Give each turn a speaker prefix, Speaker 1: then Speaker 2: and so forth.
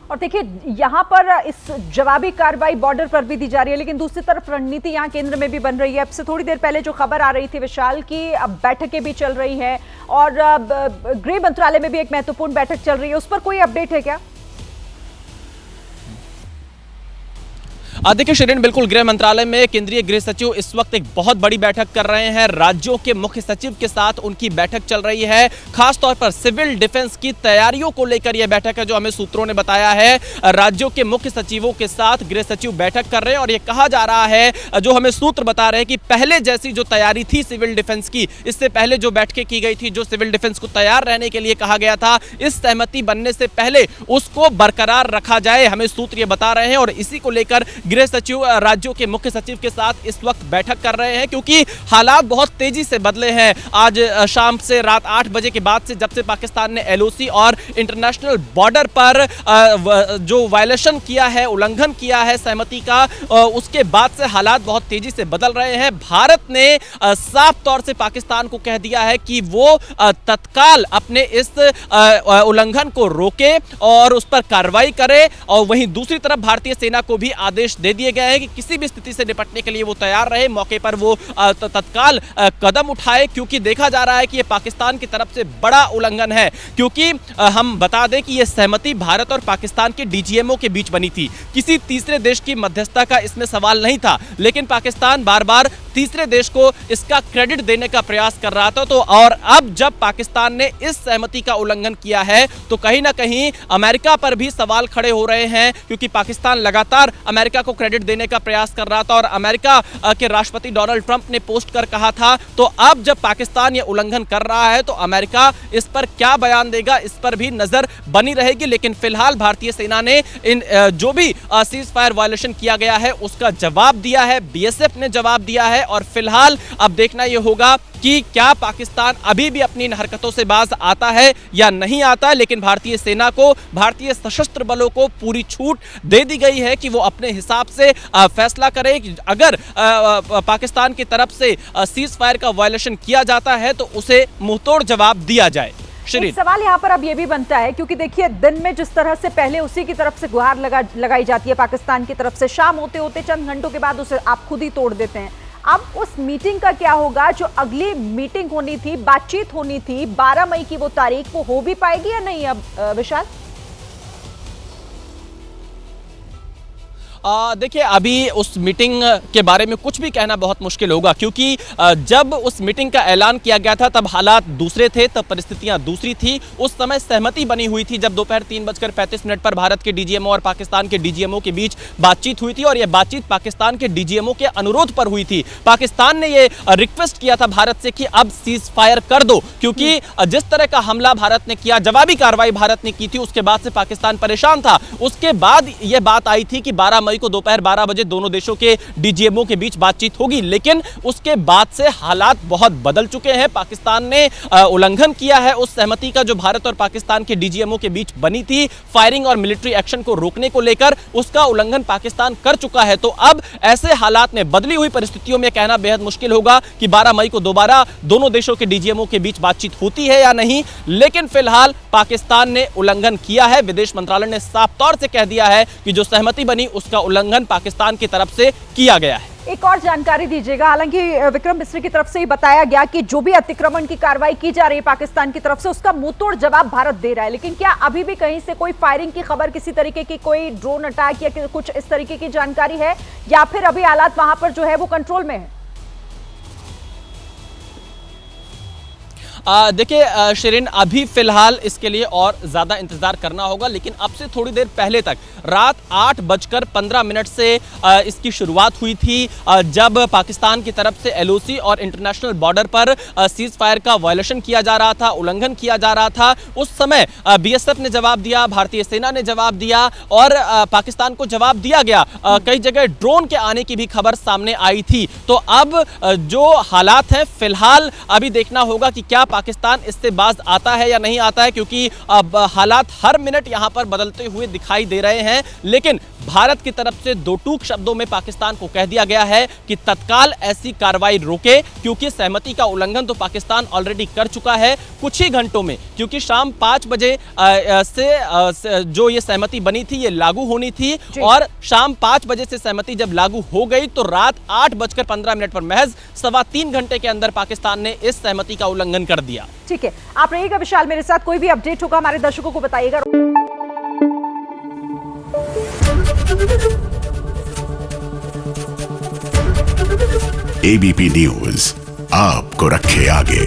Speaker 1: और देखिए यहाँ पर इस जवाबी कार्रवाई बॉर्डर पर भी दी जा रही है, लेकिन दूसरी तरफ रणनीति यहाँ केंद्र में भी बन रही है। अब से थोड़ी देर पहले जो खबर आ रही थी विशाल की, अब बैठकें भी चल रही है और गृह मंत्रालय में भी एक महत्वपूर्ण बैठक चल रही है, उस पर कोई अपडेट है क्या?
Speaker 2: देखिए शिरीन, बिल्कुल गृह मंत्रालय में केंद्रीय गृह सचिव इस वक्त एक बहुत बड़ी बैठक कर रहे हैं। राज्यों के मुख्य सचिव के साथ उनकी बैठक चल रही है। खासतौर पर सिविल डिफेंस की तैयारियों को लेकर यह बैठक है, जो हमें सूत्रों ने बताया है। राज्यों के मुख्य सचिवों के साथ गृह सचिव बैठक कर रहे हैं और यह कहा जा रहा है, जो हमें सूत्र बता रहे हैं, कि पहले जैसी जो तैयारी थी सिविल डिफेंस की, इससे पहले जो बैठकें की गई थी, जो सिविल डिफेंस को तैयार रहने के लिए कहा गया था, इस सहमति बनने से पहले उसको बरकरार रखा जाए, हमें सूत्र ये बता रहे हैं। और इसी को लेकर गृह सचिव राज्यों के मुख्य सचिव के साथ इस वक्त बैठक कर रहे हैं, क्योंकि हालात बहुत तेजी से बदले हैं। आज शाम से रात 8 बजे के बाद से, जब से पाकिस्तान ने एलओसी और इंटरनेशनल बॉर्डर पर जो वायलेशन किया है, उल्लंघन किया है सहमति का, उसके बाद से हालात बहुत तेजी से बदल रहे हैं। भारत ने साफ तौर से पाकिस्तान को कह दिया है कि वो तत्काल अपने इस उल्लंघन को रोके और उस पर कार्रवाई करे। और वहीं दूसरी तरफ भारतीय सेना को भी आदेश दे दिए गए हैं कि किसी भी स्थिति से निपटने के लिए वो तैयार रहे, मौके पर वो तत्काल कदम उठाए, क्योंकि देखा जा रहा है कि ये पाकिस्तान की तरफ से बड़ा उल्लंघन है। क्योंकि हम बता दें कि ये सहमति भारत और पाकिस्तान के डीजीएमओ के बीच बनी थी, किसी तीसरे देश की मध्यस्थता का इसमें सवाल नहीं था, लेकिन पाकिस्तान बार बार तीसरे देश को इसका क्रेडिट देने का प्रयास कर रहा था। तो और अब जब पाकिस्तान ने इस सहमति का उल्लंघन किया है, तो कहीं ना कहीं अमेरिका पर भी सवाल खड़े हो रहे हैं, क्योंकि पाकिस्तान लगातार अमेरिका को क्रेडिट देने का प्रयास कर रहा था और अमेरिका के राष्ट्रपति डोनाल्ड ट्रंप ने पोस्ट कर कहा था। तो अब जब पाकिस्तान ये उल्लंघन कर रहा है, तो अमेरिका इस पर क्या बयान देगा, इस पर भी नजर बनी रहेगी। लेकिन फिलहाल भारतीय सेना ने इन जो भी सीज फायर वायलेशन किया गया है उसका जवाब दिया है, बीएसएफ ने जवाब दिया है। और फिलहाल अब देखना यह होगा कि क्या पाकिस्तान अभी भी अपनी इन हरकतों से बाज आता है या नहीं आता है। लेकिन भारतीय सेना को, भारतीय सशस्त्र बलों को पूरी छूट दे दी गई है कि वो अपने हिसाब से फैसला करे कि अगर पाकिस्तान की तरफ से सीज फायर का वायलेशन किया जाता है तो उसे मुंहतोड़ जवाब दिया जाए।
Speaker 1: एक सवाल यहाँ पर अब ये भी बनता है, क्योंकि देखिए दिन में जिस तरह से पहले उसी की तरफ से गुहार लगाई जाती है पाकिस्तान की तरफ से, शाम होते होते चंद घंटों के बाद उसे आप खुद ही तोड़ देते हैं। अब उस मीटिंग का क्या होगा? जो अगली मीटिंग होनी थी, बातचीत होनी थी 12 मई की वो तारीख, वो हो भी पाएगी या नहीं अब विशाल?
Speaker 2: देखिए अभी उस मीटिंग के बारे में कुछ भी कहना बहुत मुश्किल होगा, क्योंकि जब उस मीटिंग का ऐलान किया गया था तब हालात दूसरे थे, तब परिस्थितियां दूसरी थी। उस समय सहमति बनी हुई थी जब दोपहर 3:35 पर भारत के डीजीएमओ और पाकिस्तान के डीजीएमओ के बीच बातचीत हुई थी और यह बातचीत पाकिस्तान के डीजीएमओ के अनुरोध पर हुई थी। पाकिस्तान ने यह रिक्वेस्ट किया था भारत से कि अब सीज फायर कर दो, क्योंकि जिस तरह का हमला भारत ने किया, जवाबी कार्रवाई भारत ने की थी, उसके बाद से पाकिस्तान परेशान था। उसके बाद यह बात आई थी कि 12 मई को दोपहर 12 बजे दोनों देशों के डीजीएमओ के बीच बातचीत होगी। लेकिन उसके बाद से हालात बहुत बदल चुके हैं। पाकिस्तान ने उल्लंघन किया है उस सहमति का जो भारत और पाकिस्तान के डीजीएमओ के बीच बनी थी, फायरिंग और मिलिट्री एक्शन को रोकने को लेकर उसका उल्लंघन पाकिस्तान कर चुका है। तो अब ऐसे हालात में, बदली हुई परिस्थितियों में कहना बेहद मुश्किल होगा कि 12 मई को दोबारा दोनों देशों के डीजीएमओ के बीच बातचीत होती है या नहीं। लेकिन फिलहाल पाकिस्तान ने उल्लंघन किया है। विदेश मंत्रालय ने साफ तौर से कह दिया है कि जो सहमति बनी उसका उल्लंघन पाकिस्तान की तरफ से किया गया है।
Speaker 1: एक और जानकारी दीजिएगा, हालांकि विक्रम मिस्री की तरफ से ही बताया गया कि जो भी अतिक्रमण की कार्रवाई की जा रही है पाकिस्तान की तरफ से, उसका मुंहतोड़ जवाब भारत दे रहा है। लेकिन क्या अभी भी कहीं से कोई फायरिंग की खबर, किसी तरीके की कोई ड्रोन अटैक या कुछ इस तरीके की जानकारी है, या फिर अभी हालात वहां पर जो है वो कंट्रोल में है?
Speaker 2: देखिए शिरीन, अभी फिलहाल इसके लिए और ज़्यादा इंतज़ार करना होगा। लेकिन अब से थोड़ी देर पहले तक रात 8:15 से इसकी शुरुआत हुई थी, जब पाकिस्तान की तरफ से एलओसी और इंटरनेशनल बॉर्डर पर सीज फायर का वायलेशन किया जा रहा था, उल्लंघन किया जा रहा था। उस समय बीएसएफ ने जवाब दिया, भारतीय सेना ने जवाब दिया और पाकिस्तान को जवाब दिया गया। कई जगह ड्रोन के आने की भी खबर सामने आई थी। तो अब जो हालात हैं, फिलहाल अभी देखना होगा कि क्या पाकिस्तान इससे बाज आता है या नहीं आता है, क्योंकि अब हालात हर मिनट यहां पर बदलते हुए दिखाई दे रहे हैं। लेकिन भारत की तरफ से दो टूक शब्दों में पाकिस्तान को कह दिया गया है कि तत्काल ऐसी कार्रवाई रोके, क्योंकि सहमति का उल्लंघन तो पाकिस्तान ऑलरेडी कर चुका है कुछ ही घंटों में, क्योंकि शाम 5 बजे से जो ये सहमति बनी थी ये लागू होनी थी, और शाम 5 बजे से सहमति जब लागू हो गई तो रात 8:15 पर महज 3.25 घंटे के अंदर पाकिस्तान ने इस सहमति का उल्लंघन कर दिया।
Speaker 1: ठीक है, आप रहिएगा विशाल मेरे साथ, कोई भी अपडेट होगा हमारे दर्शकों को बताइएगा।
Speaker 3: एबीपी न्यूज आपको रखे आगे।